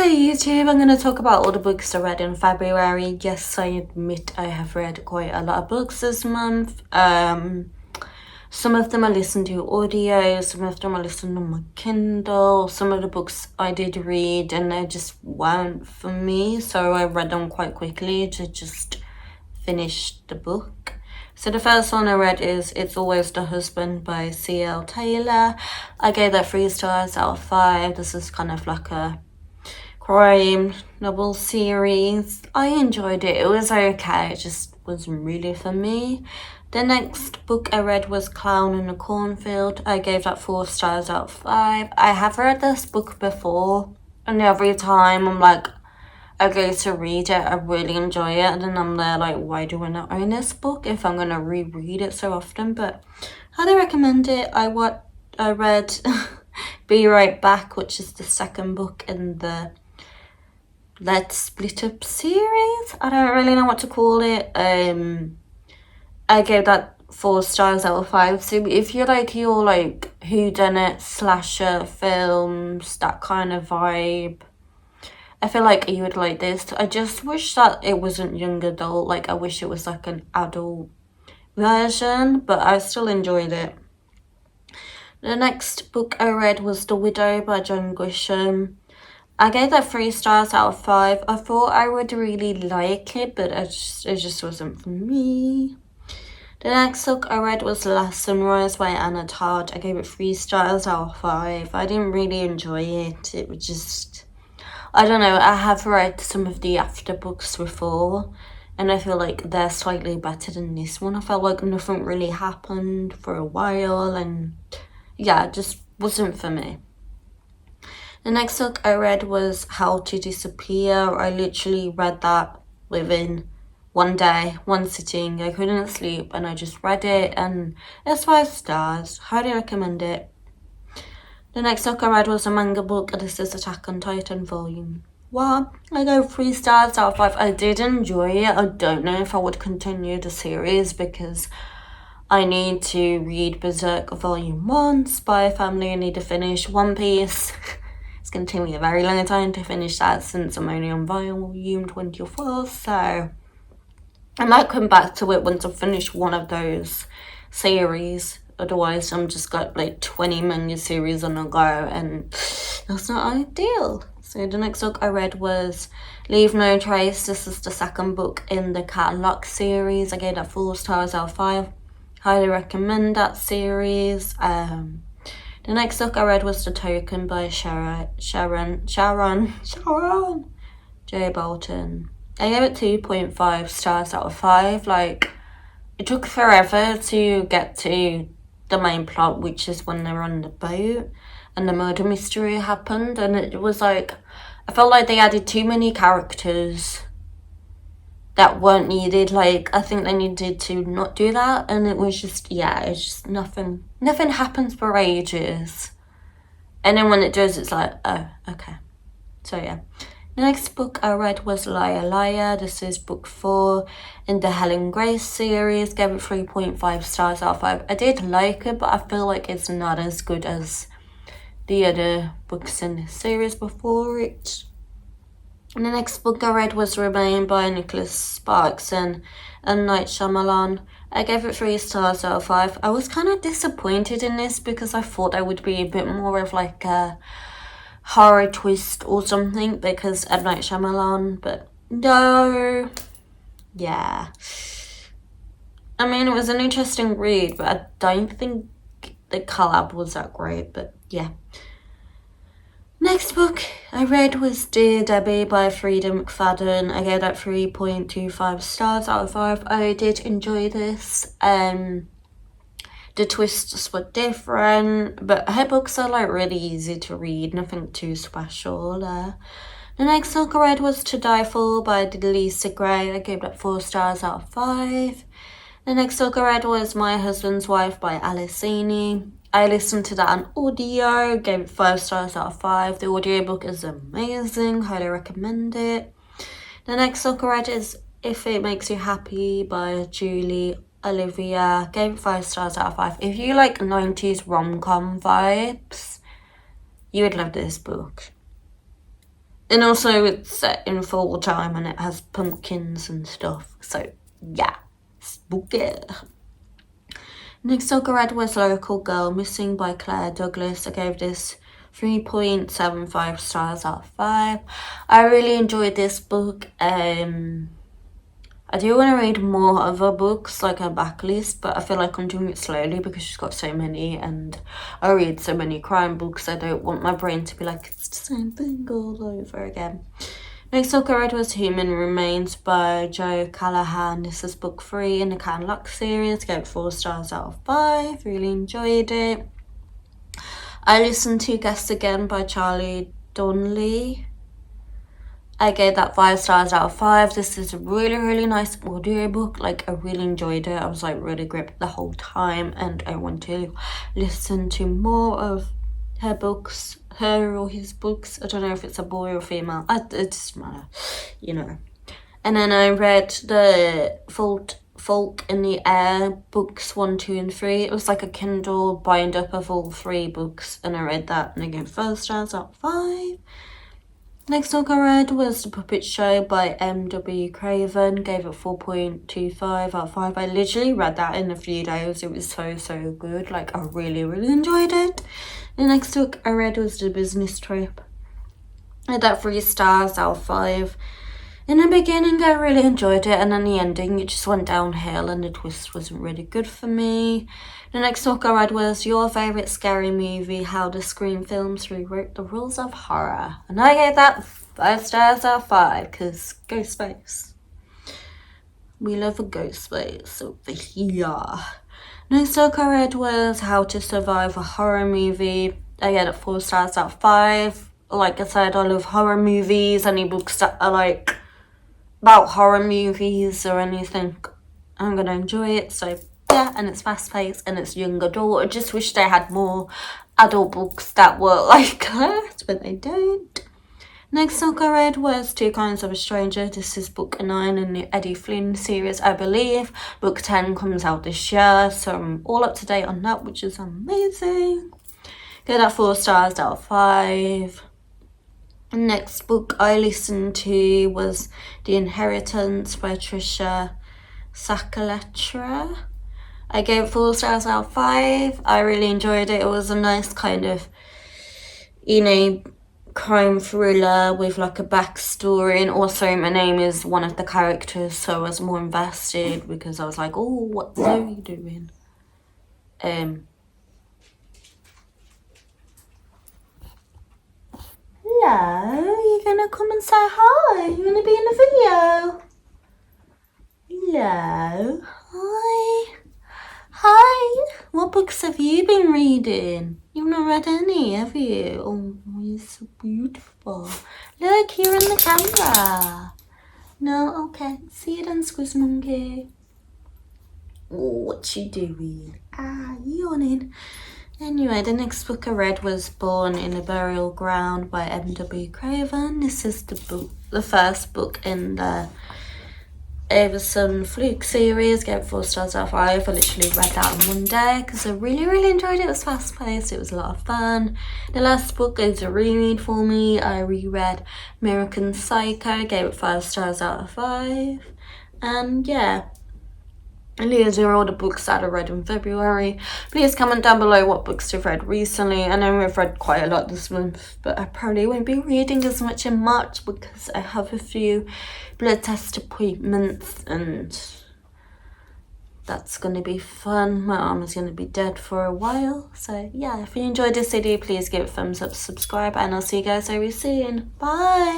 Hello YouTube, I'm going to talk about all the books I read in February. Yes, I admit I have read quite a lot of books this month. Some of them I listened to audio, some of them I listened on my Kindle. Some of the books I did read and they just weren't for me, so I read them quite quickly to just finish the book. So the first one I read is It's Always the Husband by C.L. Taylor. I gave that 3 stars out of 5. This is kind of like a crime novel series. I enjoyed it. It was okay. It just wasn't really for me. The next book I read was Clown in the Cornfield. I gave that 4 stars out of 5. I have read this book before, and every time I'm like, I go to read it, I really enjoy it, and then I'm there like, why do I not own this book if I'm gonna reread it so often? But highly recommend it. I read Be Right Back, which is the second book in the Let's Split Up series. I don't really know what to call it. I gave that 4 stars out of 5. So if you like your like whodunit slasher films, that kind of vibe, I feel like you would like this. I just wish that it wasn't young adult. Like I wish it was like an adult version, but I still enjoyed it. The next book I read was The Widow by John Grisham. I gave that 3 stars out of 5. I thought I would really like it, but it just wasn't for me. The next book I read was Last Sunrise by Anna Todd. I gave it 3 stars out of 5. I didn't really enjoy it. It was just, I don't know, I have read some of the after books before, and I feel like they're slightly better than this one. I felt like nothing really happened for a while, and yeah, it just wasn't for me. The next book I read was How to Disappear. I literally read that within one day, one sitting. I couldn't sleep and I just read it, and it's 5 stars. Highly recommend it. The next book I read was a manga book. This is Attack on Titan Volume 1. I gave 3 stars out of 5. I did enjoy it. I don't know if I would continue the series because I need to read Berserk Volume 1, Spy Family. I need to finish One Piece. It's going to take me a very long time to finish that since I'm only on volume 24, so I might come back to it once I've finished one of those series. Otherwise, I'm just got like 20 manga series on a go, and that's not ideal. So the next book I read was Leave No Trace. This is the second book in the Catalog series. I gave that 4 stars out of 5. Highly recommend that series. The next book I read was The Token by Sharon J. Bolton. I gave it 2.5 stars out of 5. Like, it took forever to get to the main plot, which is when they're on the boat and the murder mystery happened, and it was like, I felt like they added too many characters that weren't needed. Like, I think they needed to not do that, and it was just, yeah, it's just nothing happens for ages, and then when it does, it's like, oh, okay. So yeah, the next book I read was Liar Liar. This is book 4 in the Helen Grace series. Gave it 3.5 stars out of 5. I did like it, but I feel like it's not as good as the other books in the series before it. And the next book I read was Remain by Nicholas Sparks and M. Night Shyamalan. I gave it 3 stars out of 5. I was kind of disappointed in this because I thought I would be a bit more of like a horror twist or something because M. Night Shyamalan, but no. Yeah. I mean, it was an interesting read, but I don't think the collab was that great, but yeah. Next book I read was Dear Debbie by Frida McFadden. I gave that 3.25 stars out of 5. I did enjoy this. The twists were different, but her books are like really easy to read, nothing too special there. The next book I read was To Die For by Lisa Gray. I gave that 4 stars out of 5. The next book I read was My Husband's Wife by Alice Eni. I listened to that on audio, gave it 5 stars out of 5. The audiobook is amazing, highly recommend it. The next book I read is If It Makes You Happy by Julie Olivia. Gave it 5 stars out of 5. If you like 90s rom-com vibes, you would love this book. And also it's set in fall time and it has pumpkins and stuff. So yeah, spooky. Next book I read was Local Girl, Missing by Claire Douglas. I gave this 3.75 stars out of 5. I really enjoyed this book. I do want to read more other books, like her backlist, but I feel like I'm doing it slowly because she's got so many and I read so many crime books. I don't want my brain to be like, it's the same thing all over again. Next book I read was Human Remains by Joe Callahan. This is book 3 in the Can Lock series. Gave it 4 stars out of 5. Really enjoyed it. I listened to Guess Again by Charlie Donnelly. I gave that 5 stars out of 5. This is a really, really nice audiobook. Like, I really enjoyed it. I was like really gripped the whole time and I want to listen to more of her books, her or his books. I don't know if it's a boy or female. It doesn't matter, you know. And then I read the Folk in the Air books 1, 2, and 3. It was like a Kindle bind up of all 3 books, and I read that and I gave 5 stars out of 5. Next book I read was The Puppet Show by M.W. Craven. Gave it 4.25 out of 5. I literally read that in a few days. It was so good. Like, I really, really enjoyed it. The next book I read was The Business Trip. I had that 3 stars out of 5. In the beginning, I really enjoyed it, and then the ending, it just went downhill, and the twist wasn't really good for me. The next book I read was Your Favourite Scary Movie, How the Scream Films Rewrote the Rules of Horror. And I gave that 5 stars out of 5, because Ghostface. We love a Ghostface over here. Next book I read was How to Survive a Horror Movie. I gave it 4 stars out of 5. Like I said, I love horror movies, any books that are like about horror movies or anything, I'm gonna enjoy it. So yeah, and it's fast paced and it's young adult. I just wish they had more adult books that were like that, but they don't. Next book I read was Two Kinds of a Stranger. This is book 9 in the Eddie Flynn series, I believe. Book 10 comes out this year, so I'm all up to date on that, which is amazing. Get that 4 stars out of 5. Next book I listened to was The Inheritance by Trisha Sakaletra. I gave it 4 stars out of 5. I really enjoyed it. It was a nice kind of, you know, crime thriller with like a backstory, and also my name is one of the characters, so I was more invested because I was like, oh, what's Zoe doing? Hello, you gonna come and say hi? You wanna be in the video? Hello. Hi. Hi. What books have you been reading? You've not read any, have you? Oh, you're so beautiful. Look, you're in the camera. No? Okay. See you then, Squiz Monkey. Oh, what you doing? Yawning. Anyway, the next book I read was Born in a Burial Ground by M.W. Craven. This is the first book in the Everson Fluke series. Gave it 4 stars out of 5. I literally read that in one day because I really, really enjoyed it. It was fast paced. It was a lot of fun. The last book is a reread for me. I reread American Psycho. Gave it 5 stars out of 5. And yeah. And these are all the books that I read in February. Please comment down below what books you've read recently. I know I've read quite a lot this month, but I probably won't be reading as much in March because I have a few blood test appointments and that's going to be fun. My arm is going to be dead for a while. So yeah, if you enjoyed this video, please give it a thumbs up, subscribe, and I'll see you guys very soon. Bye!